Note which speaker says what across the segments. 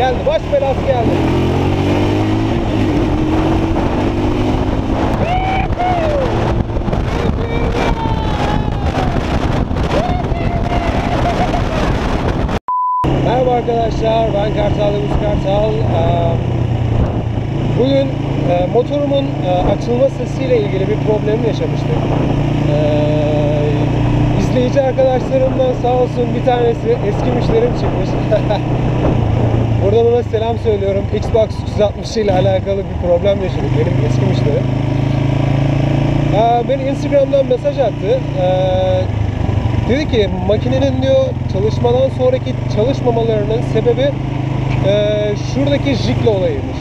Speaker 1: Geldi. Baş belası geldi. Merhaba arkadaşlar, ben Kartal Yavuz Kartal. Bugün motorumun açılma sesiyle ilgili bir problem yaşamıştım. İzleyici arkadaşlarımdan sağ olsun bir tanesi eski müşterim çıkmış. Buradan ona selam söylüyorum. Xbox 360 ile alakalı bir problem yaşadık, benim eski müşterim. Beni Instagram'dan mesaj attı. Dedi ki makinenin diyor çalışmadan sonraki çalışmamalarının sebebi şuradaki jikle olayıymış.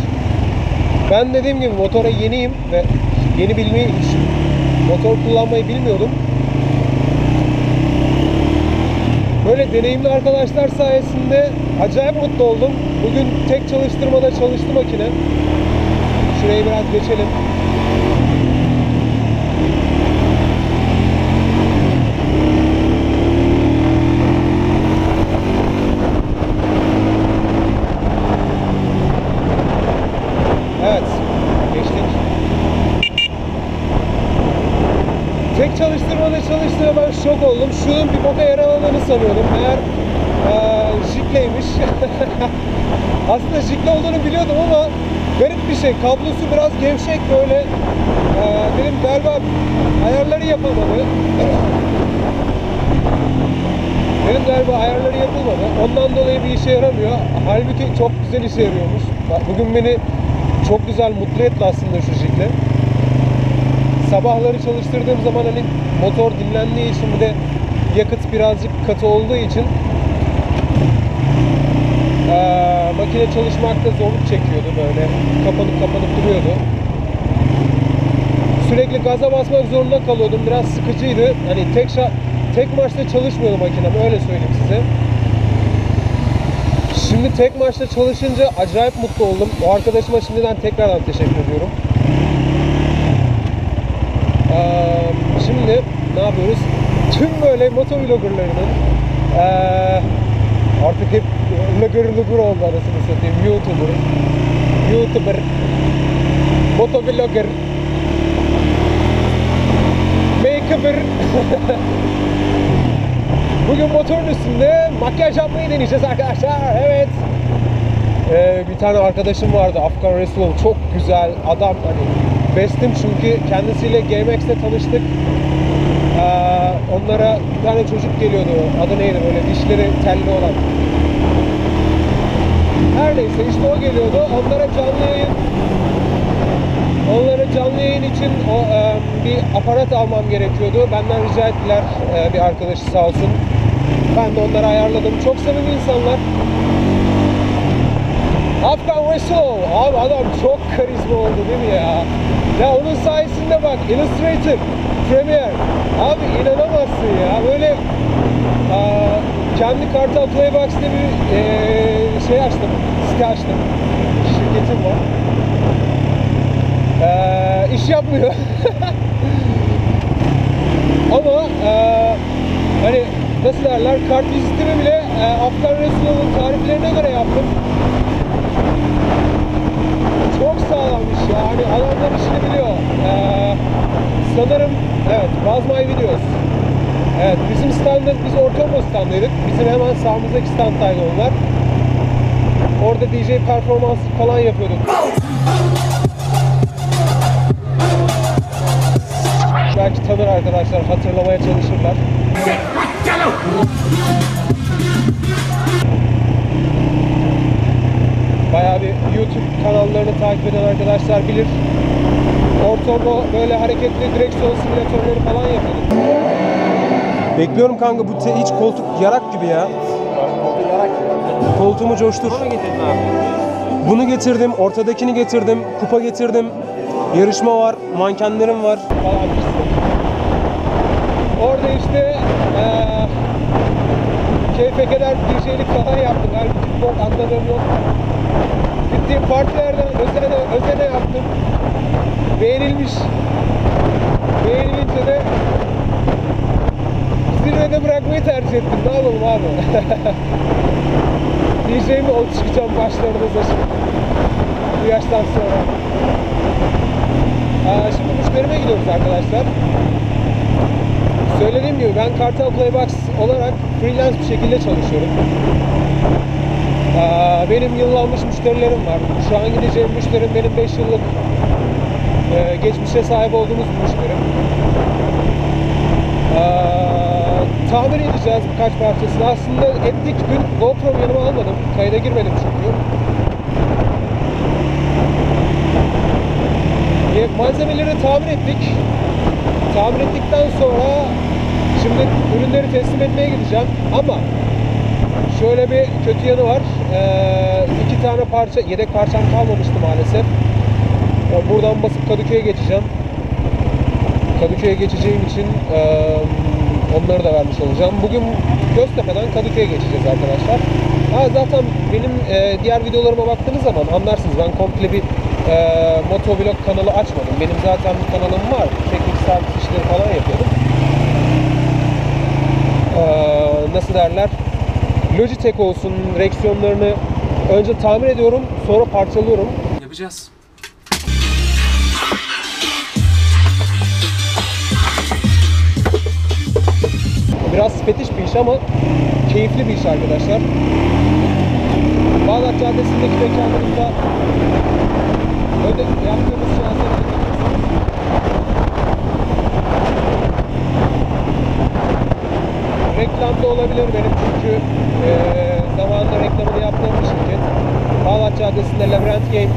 Speaker 1: Ben dediğim gibi motora yeniyim ve yeni bilmeyi hiç motor kullanmayı bilmiyordum. Böyle deneyimli arkadaşlar sayesinde acayip mutlu oldum. Bugün tek çalıştırmada çalıştı makine. Şurayı biraz geçelim. Evet, geçtik. Tek çalıştırmada çalıştığına ben şok oldum. Şunun bir boka yaraladığını sanıyordum. Meğer jikleymiş. Aslında jikle olduğunu biliyordum ama garip bir şey. Kablosu biraz gevşek böyle. Dedim galiba ayarları yapılmadı. Ondan dolayı bir işe yaramıyor. Halbuki çok güzel işe yarıyormuş. Bugün beni çok güzel mutlu etti aslında şu jikle. Sabahları çalıştırdığım zaman hani motor dinlendiği için bir de yakıt birazcık katı olduğu için makine çalışmakta zorluk çekiyordu, böyle kapanıp duruyordu. Sürekli gaza basmak zorunda kalıyordum. Biraz sıkıcıydı. Hani tek marşta çalışmıyordu makinem, öyle söyleyeyim size. Şimdi tek marşta çalışınca acayip mutlu oldum. O arkadaşıma şimdiden tekrardan teşekkür ediyorum. Şimdi ne yapıyoruz? Tüm böyle motovloggerlarının artık hep logger oldu, arasını satayım. YouTuber, motovlogger, makeover. Bugün motorun üstünde makyaj yapmayı deneyeceğiz arkadaşlar. Evet. Bir tane arkadaşım vardı, Afgan Resulov. Çok güzel adam. Hani bestim çünkü kendisiyle GMX'te tanıştık. Onlara bir tane çocuk geliyordu. Adı neydi, böyle dişleri telli olan. Her neyse işte o geliyordu. Onlara canlı yayın için bir aparat almam gerekiyordu. Benden rica ettiler, bir arkadaşı sağ olsun. Ben de onları ayarladım. Çok samimi insanlar. Afgan Resulov. Abi adam çok karizma oldu değil mi ya? Ya onun sayesinde bak, Illustrator, Premiere. Abi inanamazsın ya. Böyle kendi Kartal Playbox diye bir site açtım. Şirketim var. İş yapmıyor. Ama hani nasıl derler, kart vizitimi bile Afgan Resulov'un tariflerine göre yaptım. Çok sağlammış ya. Hani adamlar işini biliyor. Sanırım evet, Was My Videos. Evet, bizim standımız, biz Ortomos standıydık. Bizim hemen sağımızdaki standdaydı onlar. Orada DJ performansı falan yapıyorduk. Belki tanır arkadaşlar, hatırlamaya çalışırlar. Bayağı bir YouTube kanallarını takip eden arkadaşlar bilir. Ortamda böyle hareketli direksiyon simülatörleri falan yapıyorduk. Bekliyorum kanka, bu hiç koltuk yarak gibi ya. Koltuğumu coştur. Bunu getirdim, ortadakini getirdim, kupa getirdim. Yarışma var, mankenlerim var falan. Orada işte keyfe kadar DJ'lik falan yaptım. Her bir bok anladığım yok. Gittiğim partilerden özene yaptım. Beğenilince de zirvede bırakmayı tercih ettim. Ne yapalım abi? DJ mi ol çıkacağım başlarınıza şimdi. Bu yaştan sonra. Şimdi müşterime gidiyoruz arkadaşlar. Söylediğim gibi ben Kartal Playbox olarak freelance bir şekilde çalışıyorum. Benim yıllanmış müşterilerim var. Şu an gideceğim müşterim benim 5 yıllık geçmişe sahip olduğumuz bir müşterim. Tamir edeceğiz birkaç parçasını. Aslında ettik dün. GoPro'mu yanıma almadım. Kayda girmedim çünkü. Malzemeleri tamir ettik. Tamir ettikten sonra şimdi ürünleri teslim etmeye gideceğim. Ama şöyle bir kötü yanı var. 2 tane parça, yedek parçam kalmamıştı maalesef. Buradan basıp Kadıköy'e geçeceğim. Kadıköy'e geçeceğim için onları da vermiş olacağım. Bugün Göztepe'den Kadıköy'e geçeceğiz arkadaşlar. Zaten benim diğer videolarıma baktığınız zaman anlarsınız. Ben komple bir motovlog kanalı açmadım. Benim zaten bir kanalım var. Teknik servis işleri falan yapıyordum. Nasıl derler? Logitech olsun, direksiyonlarını önce tamir ediyorum, sonra parçalıyorum.
Speaker 2: Yapacağız.
Speaker 1: Biraz fetiş bir iş ama keyifli bir iş arkadaşlar. Bağdat Caddesi'ndeki mekanımızda yaptığımız cihazları reklamda olabilir benim çünkü zamanında reklamını yaptığım bir şirket. Bağdat Caddesi'nde Labirent Game.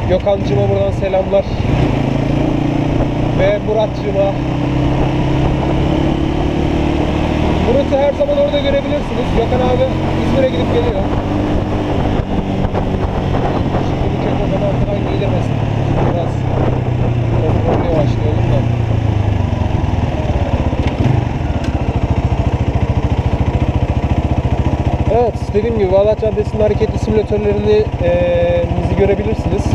Speaker 1: Gökhan'cıma buradan selamlar. Ve Murat'cıma. Murat'ı her zaman orada görebilirsiniz. Gökhan abi İzmir'e gidip geliyor. Şimdi bir kök o zaman arkadan giydirmesin. Biraz kontrollü yavaşlayalım da. Evet, dediğim gibi Bağdat Caddesi'nin hareketli simülatörlerini bizi görebilirsiniz.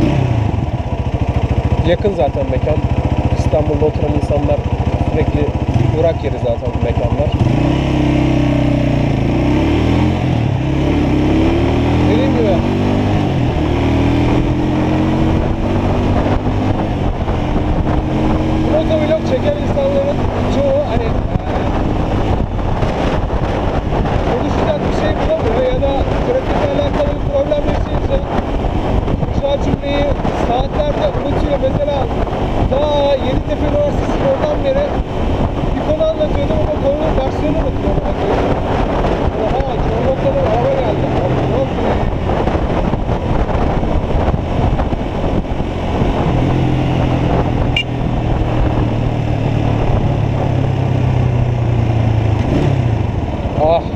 Speaker 1: Yakın zaten mekan. İstanbul'da oturan insanlar sürekli uğrak yeri zaten bu mekanlar. Dediğim gibi motovlog çeken insanların çoğu hani konuşacak bir şey bulamıyor ya da trafikle alakalı bir problem yaşayınca konuşacağı cümleyi saatlerce unutuyor. Mesela daha Yeditepe Üniversitesi oradan beri bir konu anlatıyordum ama konunun başlığını unutuyorum. Oha, çoğu noktada araba geldi.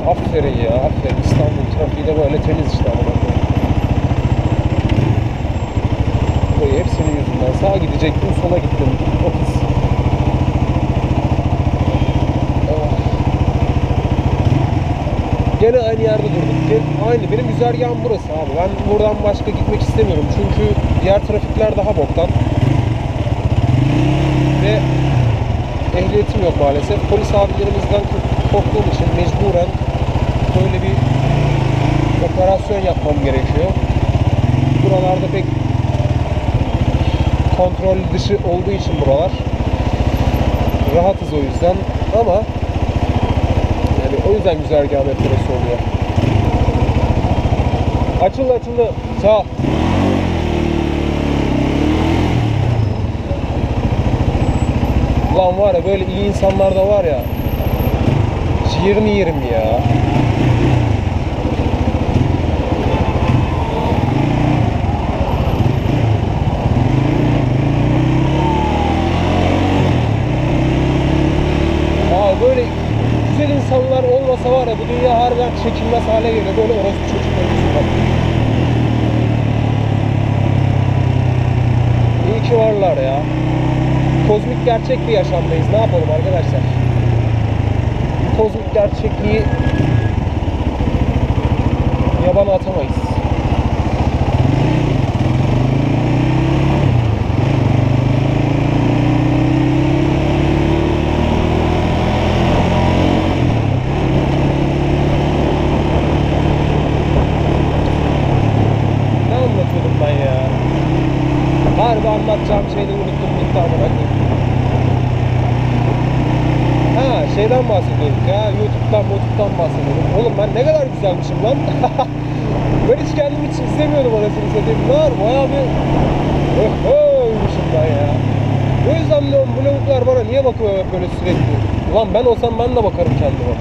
Speaker 1: Aferin ya, aferin. İstanbul trafiği de böyle temiz işte ama. Burayı hepsinin yüzünden. Sağa gidecektim, sola gittim. O pis. Gene aynı yerde durduk. Aynı. Benim güzergahım burası abi. Ben buradan başka gitmek istemiyorum. Çünkü diğer trafikler daha boktan. Ve ehliyetim yok maalesef. Polis abilerimizden korktuğum için mecburen böyle bir operasyon yapmam gerekiyor. Buralarda pek kontrol dışı olduğu için buralar rahatız o yüzden ama yani o yüzden güzergah metresi oluyor. Açıldı açıldı. Sağ. Ulan var ya böyle iyi insanlar da var ya. Ciğerini yerim ya. Böyle güzel insanlar olmasa var ya bu dünya harbiden çekilmez hale geliyor. Böyle orospu çocuklar yüzünden. İyi ki varlar ya. Kozmik gerçek bir yaşamdayız. Ne yapalım arkadaşlar? Bu kozmik gerçekliği yabana atamayız. anlatacağım şeyleri unuttum gitti amına koyayım. Ha şeyden bahsediyorduk ya, YouTube'dan bahsediyorduk. Oğlum ben ne kadar güzelmişim lan. Ben hiç kendim için izlemiyordum anasını satayım. Ne var bayağı bir öhöymüşüm ben ya. O yüzden diyorum bu lavuklar bana niye bakıyor böyle sürekli? Ulan ben olsam ben de bakarım kendime.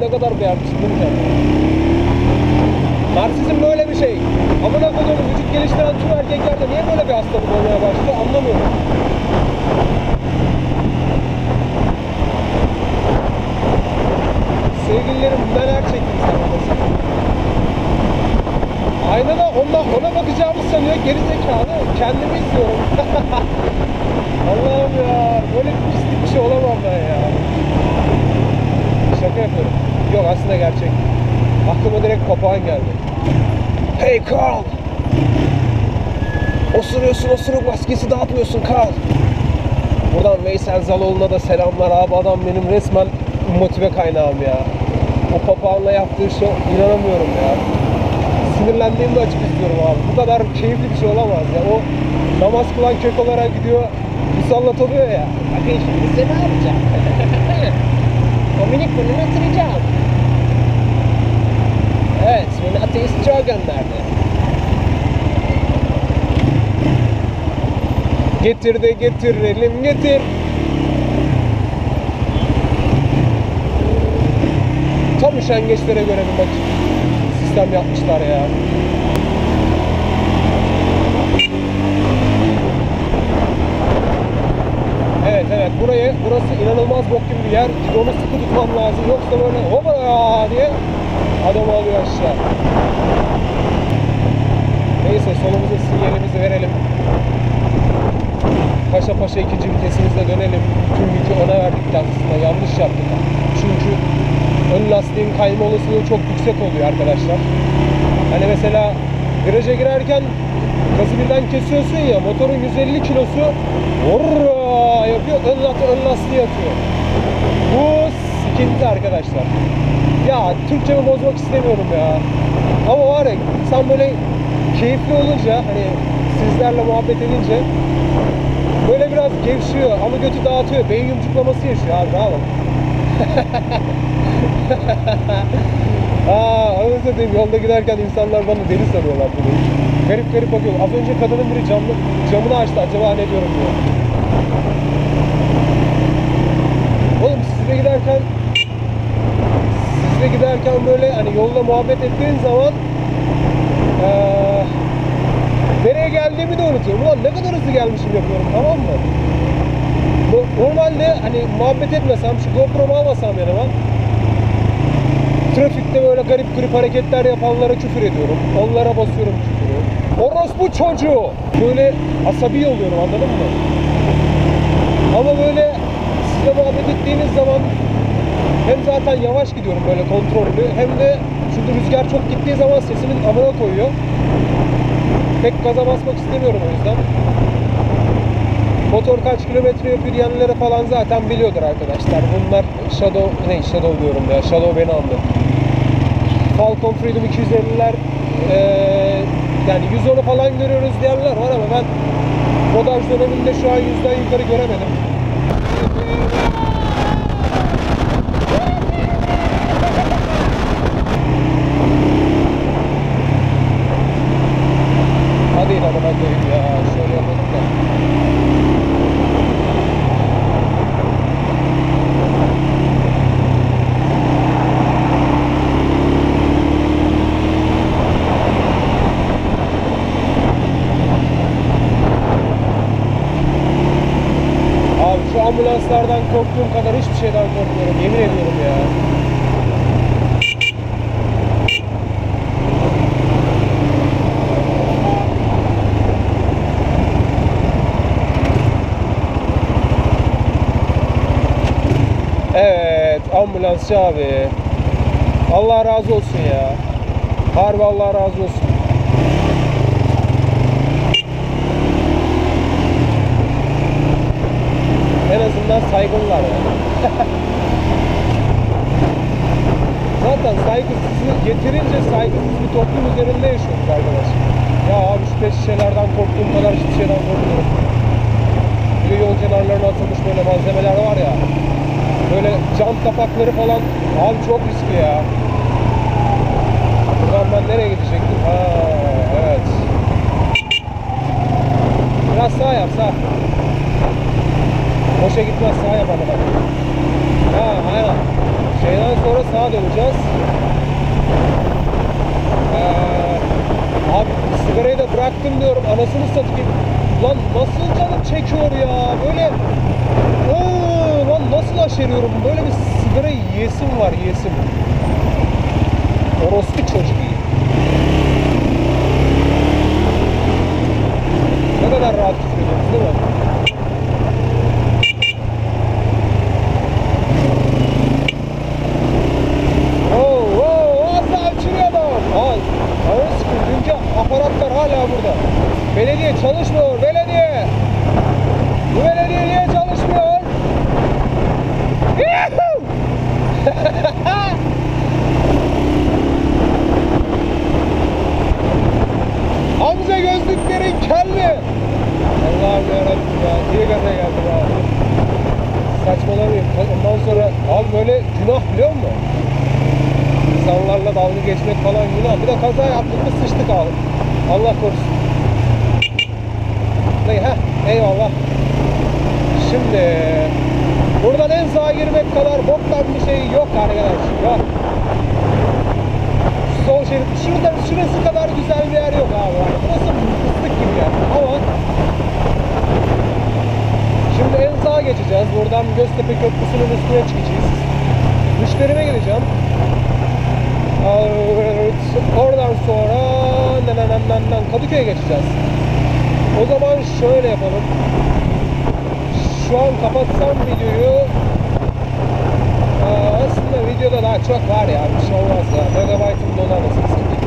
Speaker 1: Ne kadar beğenmişim değil mi kendime? Narsizm böyle bir şey. Amına koyduğum vücut geliştiren tüm erkeklerde niye böyle bir hastalık olmaya başlıyor anlamıyorum. Sevgililerim neler çektim sana mesela. Aynada ona bakacağımı sanıyor, geri zekalı. Kendimi izliyorum. Allah'ım ya, böyle pislik bir şey olamam ben ya. Şaka yapıyorum. Yok aslında gerçek. Aklıma direkt papağan geldi. Hey Carl! Osuruyorsun, osuruk maskesi dağıtmıyorsun Carl. Buradan Veysel Zaloğlu'na da selamlar abi, adam benim resmen motive kaynağım ya. O papağanla yaptığı şey inanamıyorum ya. Sinirlendiğimde açıp izliyorum abi. Bu kadar keyifli bir şey olamaz ya. O namaz kılan kök olarak gidiyor, musallat oluyor ya.
Speaker 2: Bakın şimdi size ne yapacağım? O minik burnunu ısıracağım. Evet, beni ateist Joe gönderdi.
Speaker 1: Getir de getirelim getir. Tam üşengeçlere göre bir maç sistem yapmışlar ya. Evet burası inanılmaz bok gibi bir yer. Gidonu sıkı tutmam lazım, yoksa böyle hopa ya diye adamı alıyor aşağı. Neyse solumuza sinyalimizi verelim. Paşa paşa ikinci vitesimizle dönelim. Tüm yükü ona verdik aslında, yanlış yaptık. Çünkü ön lastiğin kayma olasılığı çok yüksek oluyor arkadaşlar. Hani mesela viraja girerken gazı birden kesiyorsun ya, motorun 150 kilosu orra yapıyor, ön lastiği atıyor. Bu sıkıntı arkadaşlar. Ya Türkçemi bozmak istemiyorum ya. Ama var ya, insan böyle keyifli olunca, hani sizlerle muhabbet edince böyle biraz gevşiyor ama götü dağıtıyor. Beyin yumcuklaması yaşıyor abi, bravo. Anasını satayım, yolda giderken insanlar bana deli sanıyorlar bunu. Garip garip bakıyor. Az önce kadının biri camını açtı, acaba ne diyorum diyor. Oğlum sizle giderken böyle hani yolda muhabbet ettiğin zaman nereye geldiğimi de unutuyorum. Ulan ne kadar hızlı gelmişim yapıyorum, tamam mı? Normalde hani muhabbet etmesem, şu GoPro'mu almasam yanıma, trafikte böyle garip hareketler yapanlara küfür ediyorum. Onlara basıyorum küfürü. Orospu çocuğu! Böyle asabi oluyorum, anladın mı? Ama böyle size muhabbet ettiğiniz zaman hem zaten yavaş gidiyorum böyle kontrollü, hem de şurada rüzgar çok gittiği zaman sesimin amına koyuyor. Pek gaza basmak istemiyorum o yüzden. Motor kaç kilometre yapıyor diyenlere falan zaten biliyordur arkadaşlar. Bunlar Shadow diyorum ya. Shadow beni anladı. Falcon Freedom 250'ler yani 110'u falan görüyoruz diyenler var ama ben rodaj döneminde şu an 100'den yukarı göremedim. Hadi yine bana koyayım ya. Şöyle yapalım da. Abi şu ambulanslardan korktuğum kadar hiçbir şeyden korkmuyorum. Yemin ediyorum ya. Evet, ambulansçı abi. Allah razı olsun ya. Harbi Allah razı olsun. En azından saygınlar ya. Zaten saygısızlığı getirince saygısız bir toplum üzerinde yaşıyoruz arkadaşlar. Ya abi şu pet şişelerden korktuğum kadar hiçbir şeyden korkmuyorum. Bir de yol kenarlarına atılmış böyle malzemeler var ya. Böyle cam kapakları falan. Abi çok riskli ya. Buradan ben nereye gidecektim? Ha evet. Biraz sağ yap sağ. Boşa gitmez sağ yap ama. Ha aynen. Şeyden sonra sağa döneceğiz. Abi sigarayı da bıraktım diyorum. Anasını satayım. Lan nasıl canım çekiyor ya. Böyle lan nasıl aşeriyorum. Böyle bir sigara yiyesim var yiyesim. Orospu çocuk iyi. Ne kadar rahat küfür ediyoruz değil mi? Dünkü aparatlar hala burada. Belediye çalışmıyor. Belediye. Bu belediye niye çalışmıyor? Hamza gözlüklerin kelli. Allah'ım yarabbim ya. Niye gaza geldim abi? Saçmalamayayım. Ondan sonra abi böyle günah biliyor musun? İnsanlarla dalga geçmek falan günah. Bir de kaza yaptık mı sıçtık abi. Allah korusun. Eyvallah. Şimdi buradan en sağa girmek kadar boktan bir şey yok arkadaş. Yok. Sol şerit. Şurası kadar güzel bir yer yok abi. Burası fıstık gibi yer. Ama şimdi en sağa geçeceğiz. Buradan Göztepe Köprüsü'nün üstüne çıkacağız. Müşterime gideceğim. Oradan sonra Kadıköy'e geçeceğiz. O zaman şöyle yapalım. Şu an kapatsam videoyu aslında videoda daha çok var ya. Bir şey olmaz ya. Megabaytım dolar nasıl satayım.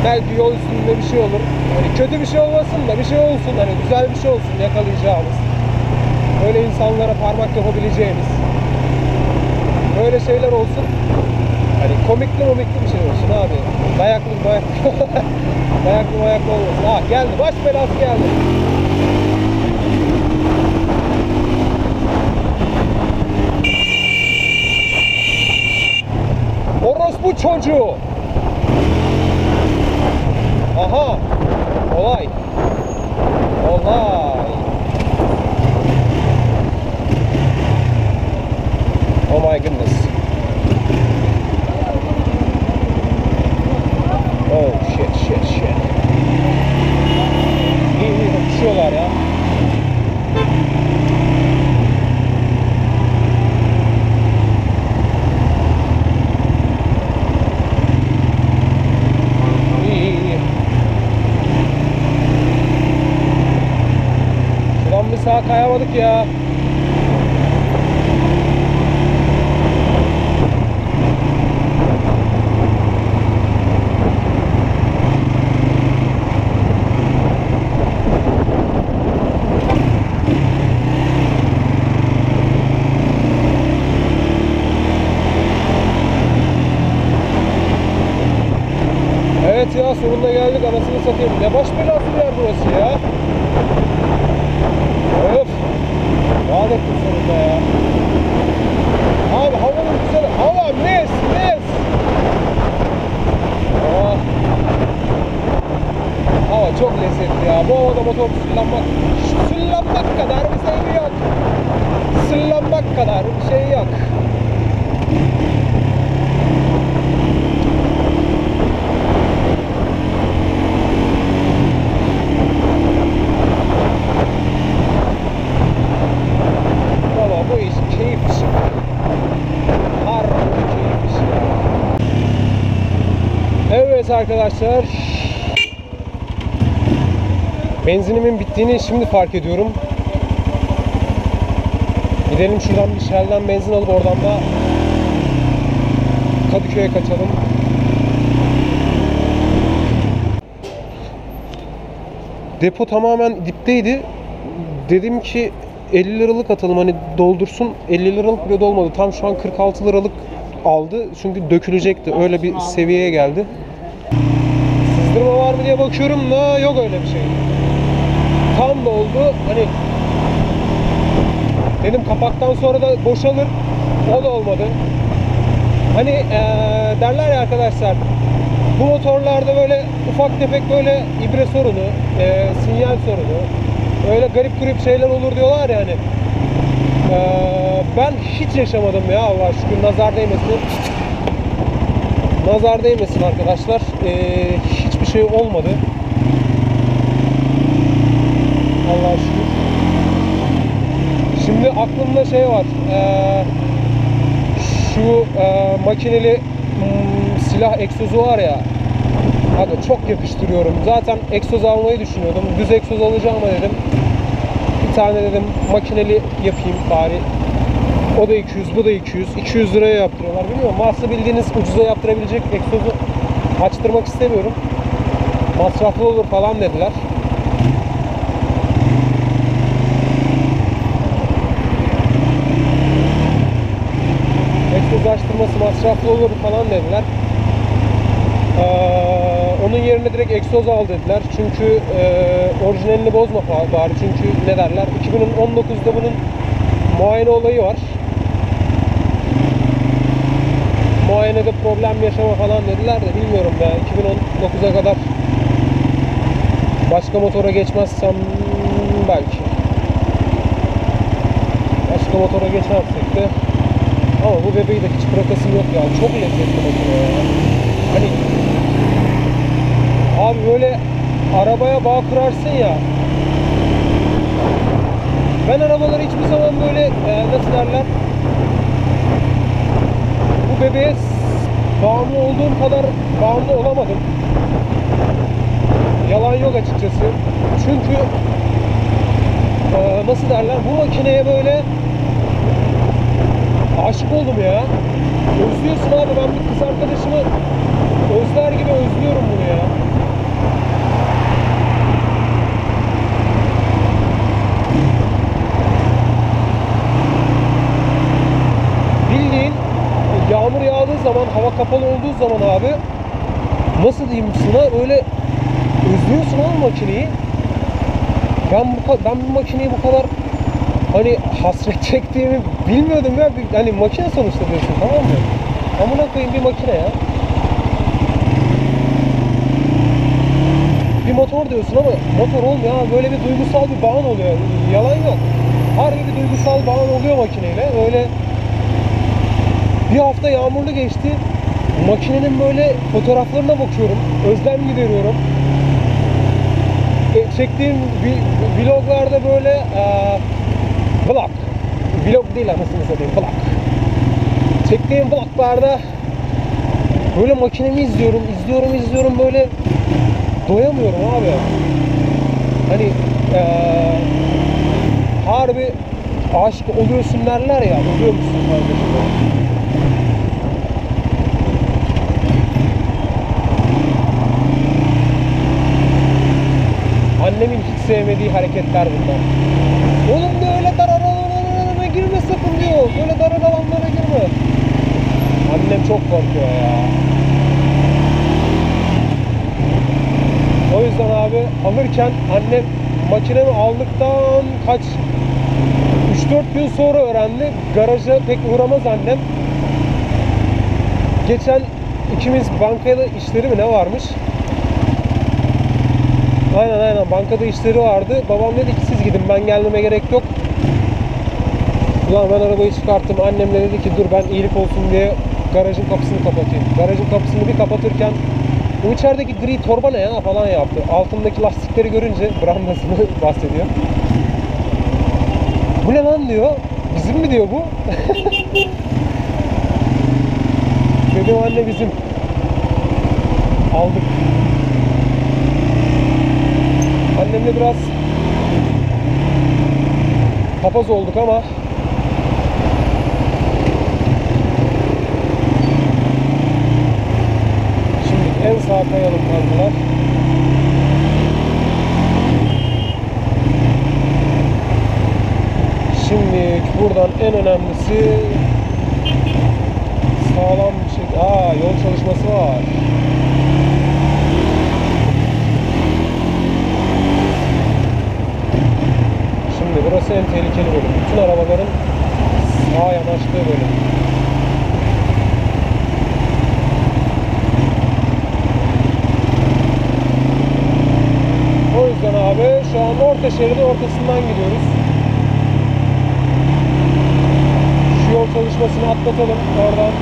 Speaker 1: Belki yol üstünde bir şey olur. Yani kötü bir şey olmasın da bir şey olsun. Hani güzel bir şey olsun yakalayacağımız. Böyle insanlara parmak yapabileceğimiz. Böyle şeyler olsun. Hani komikli bir şey olsun abi. Dayaklı olmasın. Ah geldi. Baş belası geldi. Orospu çocuğu. Aha. Olay. Oh my goodness. Oh shit. İyi kapışıyorlar ya. İyi. Şuradan bir sağa kayamadık ya. Evet ya sonunda geldik anasını satayım. Ne baş belası bir yer burası ya. Öf. Rahat ettim sonunda ya. Abi havanın güzel. Hava mis. Oh. Hava çok lezzetli ya. Bu havada motor süllanmak kadar bir şey yok. Süllanmak kadar bir şey yok. Bu iş keyif işi. Harbi keyif işi ya. Evet arkadaşlar. Benzinimin bittiğini şimdi fark ediyorum. Gidelim şuradan bir Shell'den benzin alıp oradan da Kadıköy'e kaçalım. Depo tamamen dipteydi. Dedim ki 50 liralık atalım hani doldursun. 50 liralık bile dolmadı. Tam şu an 46 liralık aldı. Çünkü dökülecekti. Öyle bir seviyeye geldi. var mı diye bakıyorum da yok öyle bir şey. Tam doldu. Hani dedim kapaktan sonra da boşalır. O da olmadı. Hani derler ya arkadaşlar, bu motorlarda böyle ufak tefek böyle ibre sorunu, sinyal sorunu, öyle garip şeyler olur diyorlar ya hani. Ben hiç yaşamadım ya, Allah şükür, nazar değmesin. Nazar değmesin arkadaşlar. Hiçbir şey olmadı. Allah'a şükür. Şimdi aklımda şey var. Şu makineli silah egzozu var ya. Abi çok yakıştırıyorum. Zaten egzoz almayı düşünüyordum. Düz egzoz alacağım ama dedim. Bir tane dedim makineli yapayım bari. O da 200, bu da 200. 200 liraya yaptırıyorlar. Bilmiyorum. Varsa bildiğiniz ucuza yaptırabilecek egzozu açtırmak istemiyorum. Masraflı olur falan dediler. Egzoz açtırması masraflı olur falan dediler. Onun yerine direkt egzoz al dediler. Çünkü orijinalini bozma bari. Çünkü ne derler? 2019'da bunun muayene olayı var. Muayenede problem yaşama falan dediler de bilmiyorum ya. 2019'a kadar başka motora geçmezsem belki. Başka motora geçersek de, ama bu bebeği de hiç bırakasım yok ya. Çok lezzetli makine ya. Hani abi böyle arabaya bağ kurarsın ya. Ben arabaları hiçbir zaman böyle nasıl derler, bu bebeğe bağımlı olduğum kadar bağımlı olamadım. Yalan yok açıkçası. Çünkü nasıl derler, bu makineye böyle aşık oldum ya. Özlüyorsun abi, ben bir kız arkadaşımı özler gibi özlüyorum bunu ya. Bildiğin yağmur yağdığı zaman, hava kapalı olduğu zaman abi, nasıl diyeyim sana, öyle özlüyorsun abi makineyi. Ben bu makineyi bu kadar hani hasret çektiğimi bilmiyordum ya. Hani makine sonuçta diyorsun, tamam mı? Amına koyayım, bir makine ya. Bir motor diyorsun ama motor olmuyor ha. Böyle bir duygusal bir bağın oluyor. Yalan yok. Harbi bir duygusal bağın oluyor makineyle. Öyle bir hafta yağmurlu geçti. Makinenin böyle fotoğraflarına bakıyorum. Özlem gideriyorum. Çektiğim vloglarda böyle vlog. Vlog değil anasını satayım, vlog. Çektiğim vloglarda böyle makinemi izliyorum böyle doyamıyorum abi. Hani harbi aşık oluyorsun derler ya, oluyor musun kardeşim? Annemin hiç sevmediği hareketler bunlar. Oğlum da öyle dar alanlara girme sakın diyor. Böyle dar alanlara girme. Annem çok korkuyor ya. O yüzden abi alırken annem makinemi aldıktan kaç 3-4 gün sonra öğrendi. Garaja pek uğramaz annem. Geçen ikimiz bankada işleri mi ne varmış? Aynen bankada işleri vardı. Babam dedi ki siz gidin, ben gelmeme gerek yok. Ulan ben arabayı çıkarttım. Annem de dedi ki dur ben iyilik olsun diye garajın kapısını kapatayım. Garajın kapısını bir kapatırken bu içerideki gri torba ne ya falan yaptı. Altındaki lastikleri görünce brandasını bahsediyor. Bu ne lan diyor. Bizim mi diyor bu? Dedim anne bizim. Aldık. Annemle biraz papaz olduk ama şimdi en sağa kayalım kankalar. Şimdi buradan en önemlisi sağlam bir şey. Yol çalışması var. bütün arabaların sağa yanaştığı bölüm. O yüzden abi şu an orta şeridin ortasından gidiyoruz. Şu yol çalışmasını atlatalım oradan.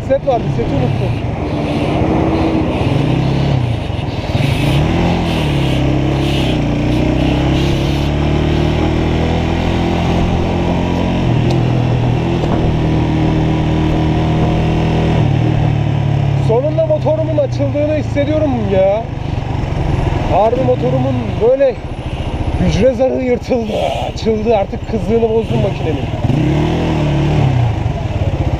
Speaker 1: Set vardı, seti unuttum. Sonunda motorumun açıldığını hissediyorum ya. Harbi motorumun böyle hücre zarı yırtıldı, açıldı. Artık kızlığını bozdum makinenin.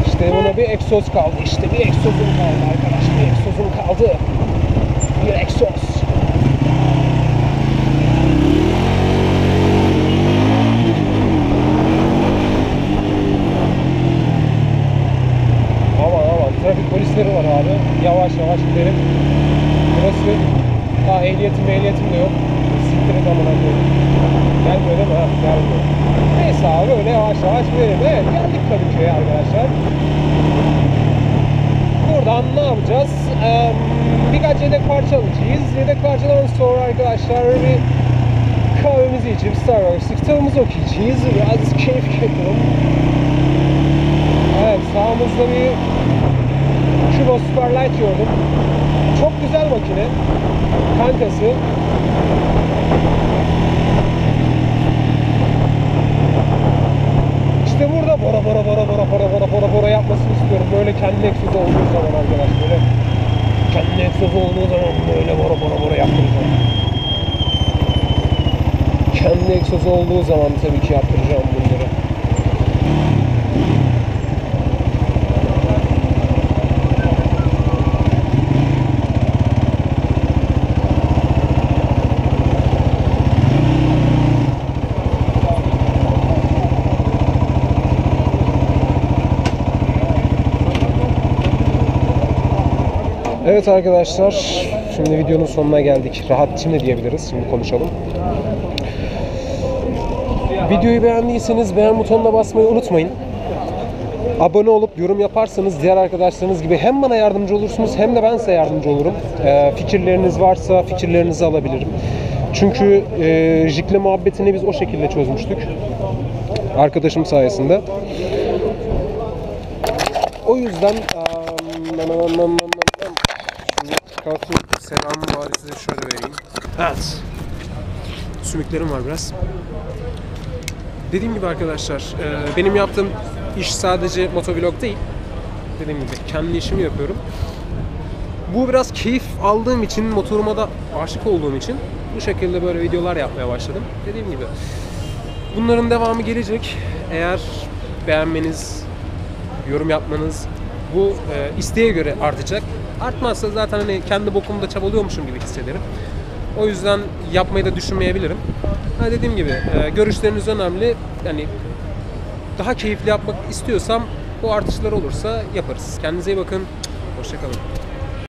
Speaker 1: İşte buna bir egzoz kaldı. İşte bir egzozum kaldı arkadaş. Bir egzozum kaldı. Bir egzoz. Aman trafik polisleri var abi. Yavaş yavaş gidelim. Burası daha ehliyetim de yok. Siktir et amına koyayım. Gelmiyor değil mi? Ha, gelmiyor. Neyse abi öyle yavaş yavaş gidelim. Evet geldik Kadıköy'e arkadaşlar. Buradan ne yapacağız? Birkaç yedek parça alacağız. Yedek parçadan sonra arkadaşlar bir kahvemizi içip Starbucks'ta kitabımızı okuyacağız. Biraz keyif yapalım. Evet sağımızda bir Kübo Superlight gördüm. Çok güzel makine. Kankası. İşte burada bora yapmasını istiyorum. Böyle kendi egzozu olduğu zaman arkadaş. Böyle kendi egzozu olduğu zaman böyle bora yaptıracağım. Kendi egzozu olduğu zaman tabii ki yaptıracağım bunları. Evet arkadaşlar, şimdi videonun sonuna geldik. Rahatçı mı diyebiliriz? Şimdi konuşalım. Videoyu beğendiyseniz beğen butonuna basmayı unutmayın. Abone olup yorum yaparsanız diğer arkadaşlarınız gibi hem bana yardımcı olursunuz hem de ben size yardımcı olurum. Fikirleriniz varsa fikirlerinizi alabilirim. Çünkü jikle muhabbetini biz o şekilde çözmüştük. Arkadaşım sayesinde. O yüzden şimdi çıkartayım. Selam bari size şöyle vereyim. Evet. Sümüklerim var biraz. Dediğim gibi arkadaşlar, benim yaptığım iş sadece motovlog değil. Dediğim gibi kendi işimi yapıyorum. Bu biraz keyif aldığım için, motoruma da aşık olduğum için bu şekilde böyle videolar yapmaya başladım. Dediğim gibi bunların devamı gelecek. Eğer beğenmeniz, yorum yapmanız bu isteğe göre artacak. Artmazsa zaten hani kendi bokumda çabalıyormuşum gibi hissederim. O yüzden yapmayı da düşünmeyebilirim. Dediğim gibi görüşleriniz önemli. Yani daha keyifli yapmak istiyorsam bu artışlar olursa yaparız. Kendinize iyi bakın. Hoşça kalın.